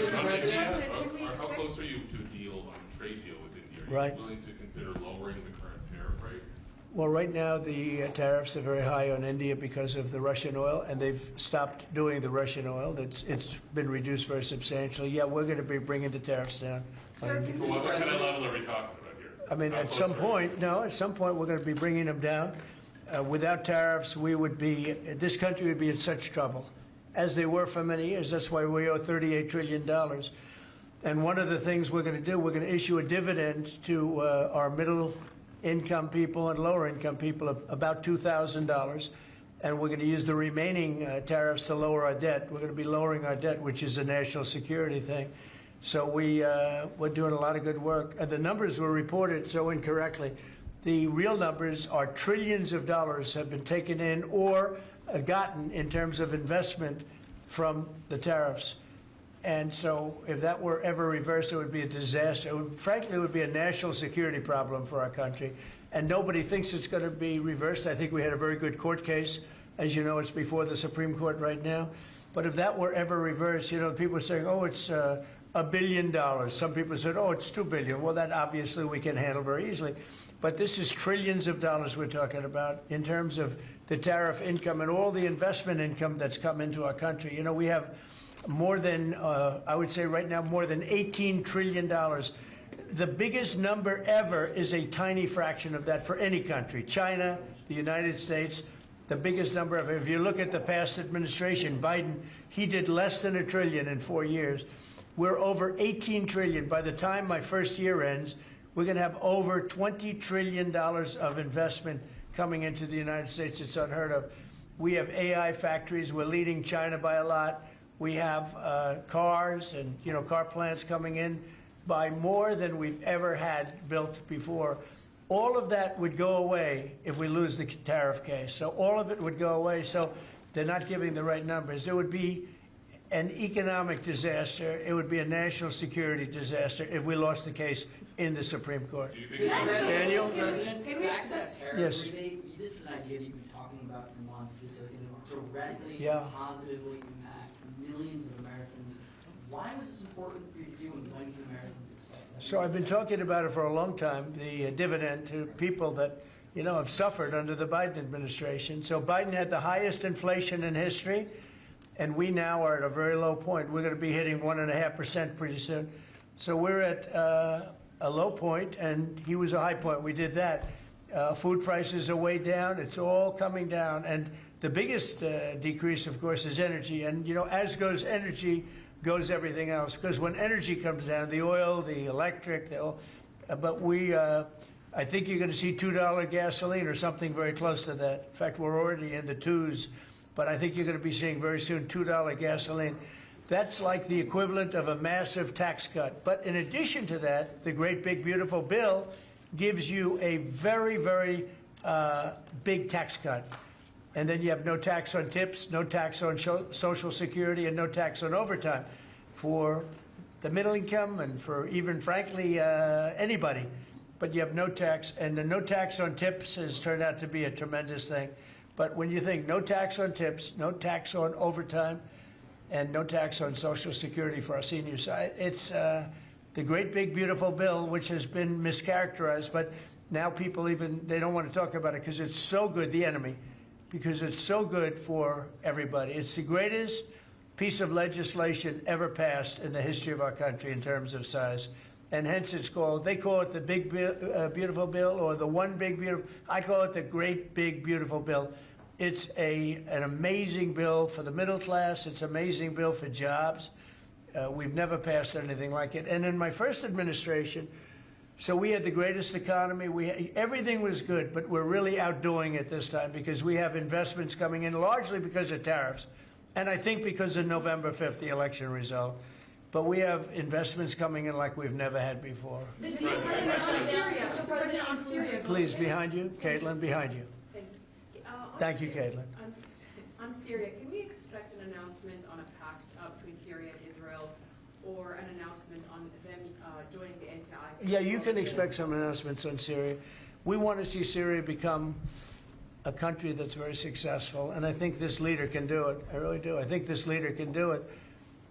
How close are you to a deal on a trade deal with India? Are Right. you willing to consider lowering the current tariff rate? Well, right now the tariffs are very high on India because of the Russian oil, and they've stopped doing the Russian oil. It's been reduced very substantially. Yeah, we're going to be bringing the tariffs down. Sir, can Well, what kind of level are we talking about here? I mean, How at close some are you? point, no, at some point we're going to be bringing them down. Without tariffs, we would be, this country would be in such trouble, as they were for many years. That's why we owe $38 trillion. And one of the things we're going to do, we're going to issue a dividend to our middle income people and lower income people of about $2,000. And we're going to use the remaining tariffs to lower our debt. We're going to be lowering our debt, which is a national security thing. So we're doing a lot of good work. And the numbers were reported so incorrectly. The real numbers are trillions of dollars have been taken in or gotten in terms of investment from the tariffs. And so if that were ever reversed, it would be a disaster. Frankly, it would be a national security problem for our country. And nobody thinks it's going to be reversed. I think we had a very good court case. As you know, it's before the Supreme Court right now. But if that were ever reversed, you know, people are saying, oh, it's $1 billion. Some people said, oh, it's $2 billion. Well, that obviously we can handle very easily. But this is trillions of dollars we're talking about in terms of the tariff income and all the investment income that's come into our country. You know, we have more than, I would say right now, more than $18 trillion. The biggest number ever is a tiny fraction of that for any country. China, the United States, the biggest number ever. If you look at the past administration, Biden, he did less than $1 trillion in 4 years. We're over 18 trillion. By the time my first year ends, we're going to have over $20 trillion of investment coming into the United States. It's unheard of. We have AI factories. We're leading China by a lot. We have cars and, you know, car plants coming in by more than we've ever had built before. All of that would go away if we lose the tariff case. So all of it would go away. So they're not giving the right numbers. It would be an economic disaster. It would be a national security disaster if we lost the case in the Supreme Court. Daniel? President, Can we back to that tariff Yes. rebate, this is an idea that you've been talking about for months. This is going to directly Yeah. and positively impact millions of Americans. Why was this important for you to do, and when can Americans expect that? So I've been talking about it for a long time, the dividend to people that, you know, have suffered under the Biden administration. So Biden had the highest inflation in history, and we now are at a very low point. We're going to be hitting 1.5% pretty soon. So we're at a low point, and he was a high point. We did that. Food prices are way down. It's all coming down. And the biggest decrease, of course, is energy. And, you know, as goes energy, goes everything else. Because when energy comes down, the oil, the electric, but I think you're going to see $2 gasoline or something very close to that. In fact, we're already in the twos. But I think you're going to be seeing very soon $2 gasoline. That's like the equivalent of a massive tax cut. But in addition to that, the great big beautiful bill gives you a very, very big tax cut. And then you have no tax on tips, no tax on Social Security, and no tax on overtime for the middle income and for even, frankly, anybody. But you have no tax, and the no tax on tips has turned out to be a tremendous thing. But when you think no tax on tips, no tax on overtime, and no tax on Social Security for our seniors, it's the great big beautiful bill, which has been mischaracterized. But now people they don't want to talk about it because it's so good, the enemy, because it's so good for everybody. It's the greatest piece of legislation ever passed in the history of our country in terms of size. And hence it's called, they call it the big beautiful bill or the one big beautiful, I call it the great big beautiful bill. It's an amazing bill for the middle class. It's an amazing bill for jobs. We've never passed anything like it. And in my first administration, so we had the greatest economy. Everything was good, but we're really outdoing it this time because we have investments coming in largely because of tariffs. And I think because of November 5th, the election result. But we have investments coming in like we've never had before. The deal on Syria, Mr. President, on Syria. Please, behind you. Caitlin, behind you. Thank you, Caitlin. On Syria, can we expect an announcement on a pact between Syria and Israel or an announcement on them joining the end to ISIS? Yeah, you can expect some announcements on Syria. We want to see Syria become a country that's very successful, and I think this leader can do it. I really do. I think this leader can do it.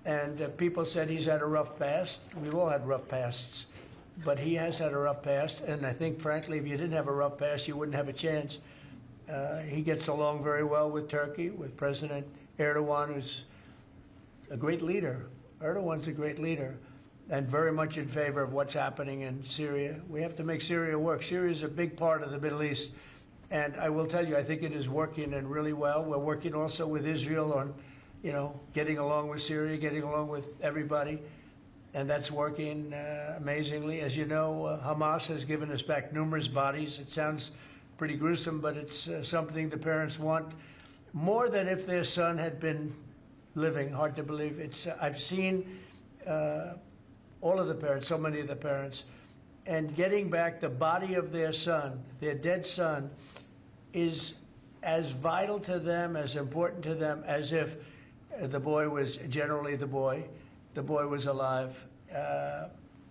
And people said he's had a rough past. We've all had rough pasts. But he has had a rough past. And I think, frankly, if you didn't have a rough past, you wouldn't have a chance. He gets along very well with Turkey, with President Erdogan, who's a great leader. Erdogan's a great leader and very much in favor of what's happening in Syria. We have to make Syria work. Syria is a big part of the Middle East. And I will tell you, I think it is working and really well. We're working also with Israel on, getting along with Syria, getting along with everybody. And that's working amazingly. As you know, Hamas has given us back numerous bodies. It sounds pretty gruesome, but it's something the parents want more than if their son had been living. Hard to believe. I've seen all of the parents, so many of the parents, and getting back the body of their son, their dead son, is as vital to them, as important to them, as if the boy was generally the boy was alive.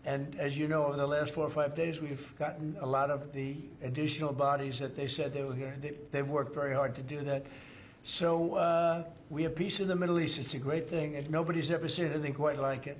And as you know, over the last 4 or 5 days, we've gotten a lot of the additional bodies that they said they were going to. They've worked very hard to do that. So we have peace in the Middle East. It's a great thing, and nobody's ever seen anything quite like it.